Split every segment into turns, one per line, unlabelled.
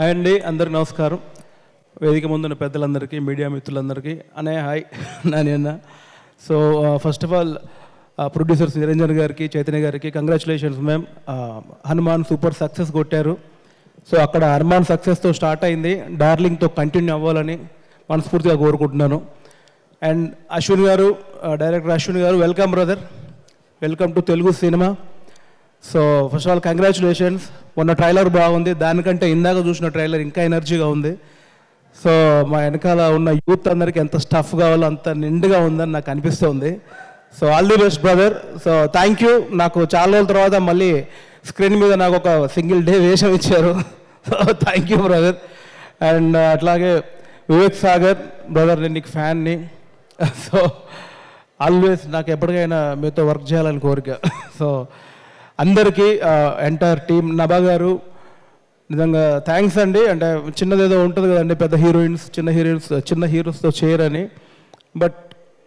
అండి అందరికి నమస్కారం. వేదిక ముందున్న పెద్దలందరికీ, మీడియా మిత్రులందరికీ అనే హాయ్ నాన్న. So first of all producers Niranjan గారికి, చైతన్య గారికి congratulations ma'am. Hanuman super success కొట్టారు. సో అక్కడ హనుమాన్ సక్సెస్తో స్టార్ట్ అయింది, డార్లింగ్తో కంటిన్యూ అవ్వాలని మనస్ఫూర్తిగా కోరుకుంటున్నాను. అండ్ అశ్విన్ గారు, డైరెక్టర్ అశ్విన్ గారు, welcome brother, welcome to Telugu cinema. So first of all congratulations. మొన్న ట్రైలర్ బాగుంది, దానికంటే ఇందాక చూసిన ట్రైలర్ ఇంకా ఎనర్జీగా ఉంది. సో మా వెనకాల ఉన్న యూత్ అందరికీ ఎంత స్టఫ్ కావాలో అంత నిండుగా ఉందని నాకు అనిపిస్తుంది. So all the best brother. So thank you. నాకు చాలా రోజుల తర్వాత మళ్ళీ స్క్రీన్ మీద నాకు ఒక సింగిల్ డే వేషం ఇచ్చారు. So thank you brother. And అట్లాగే వివేక్ సాగర్ బ్రదర్, నేను నీకు ఫ్యాన్ని. సో ఆల్వేస్ నాకు ఎప్పటికైనా మీతో వర్క్ చేయాలని కోరిక. సో అందరికీ ఎంటైర్ టీమ్, నభా గారు నిజంగా థ్యాంక్స్ అండి. అంటే చిన్నదేదో ఉంటుంది కదండి, పెద్ద హీరోయిన్స్ చిన్న హీరోస్తో చేయరని. బట్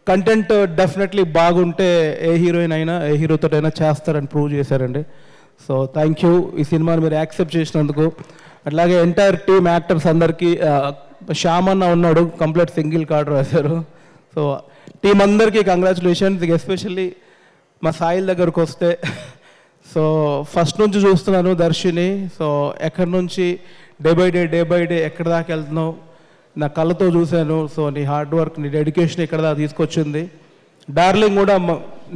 కంటెంట్ డెఫినెట్లీ బాగుంటే ఏ హీరోయిన్ అయినా ఏ హీరోతో అయినా చేస్తారని ప్రూవ్ చేశారండి. సో థ్యాంక్ యూ ఈ సినిమాని మీరు యాక్సెప్ట్ చేసినందుకు. అట్లాగే ఎంటైర్ టీమ్ యాక్టర్స్ అందరికీ, శ్యామ్ అన్న ఉన్నాడు, కంప్లీట్ సింగిల్ కార్డ్ రాశారు. సో టీం అందరికీ కంగ్రాచులేషన్స్. ఎస్పెషల్లీ మా సాయిల్ దగ్గరకు వస్తే, సో ఫస్ట్ నుంచి చూస్తున్నాను దర్శిని. సో ఎక్కడి నుంచి డే బై డే ఎక్కడి దాకా వెళ్తున్నావు నా కళ్ళతో చూశాను. సో నీ హార్డ్ వర్క్, నీ డెడికేషన్ ఇక్కడ దాకా తీసుకొచ్చింది. డార్లింగ్ కూడా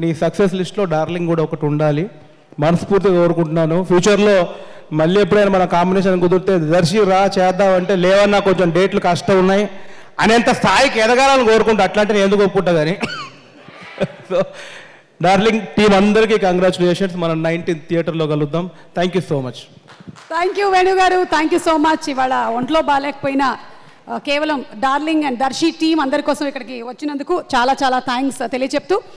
నీ సక్సెస్ లిస్ట్లో డార్లింగ్ కూడా ఒకటి ఉండాలి మనస్ఫూర్తిగా కోరుకుంటున్నాను. ఫ్యూచర్లో మళ్ళీ ఎప్పుడైనా మన కాంబినేషన్ కుదిరితే దర్శి రా చేద్దామంటే, లేవన్నా కొంచెం డేట్లు కష్టం ఉన్నాయి అనేంత స్థాయికి ఎదగాలని కోరుకుంటా. అట్లాంటి నేను ఎందుకు ఒప్పుకుంటా కానీ. సో డార్లింగ్ టీం అందరికీ కంగ్రాచులేషన్స్. మనం 19th థియేటర్లో కలుద్దాం. Thank you so much.
Thank you Venu గారు, థ్యాంక్ యూ సో మచ్. ఇవాళ ఒంట్లో బాగాలేకపోయినా కేవలం డార్లింగ్ అండ్ దర్శి టీం అందరి కోసం ఇక్కడికి వచ్చినందుకు చాలా చాలా థ్యాంక్స్ తెలియచెప్తూ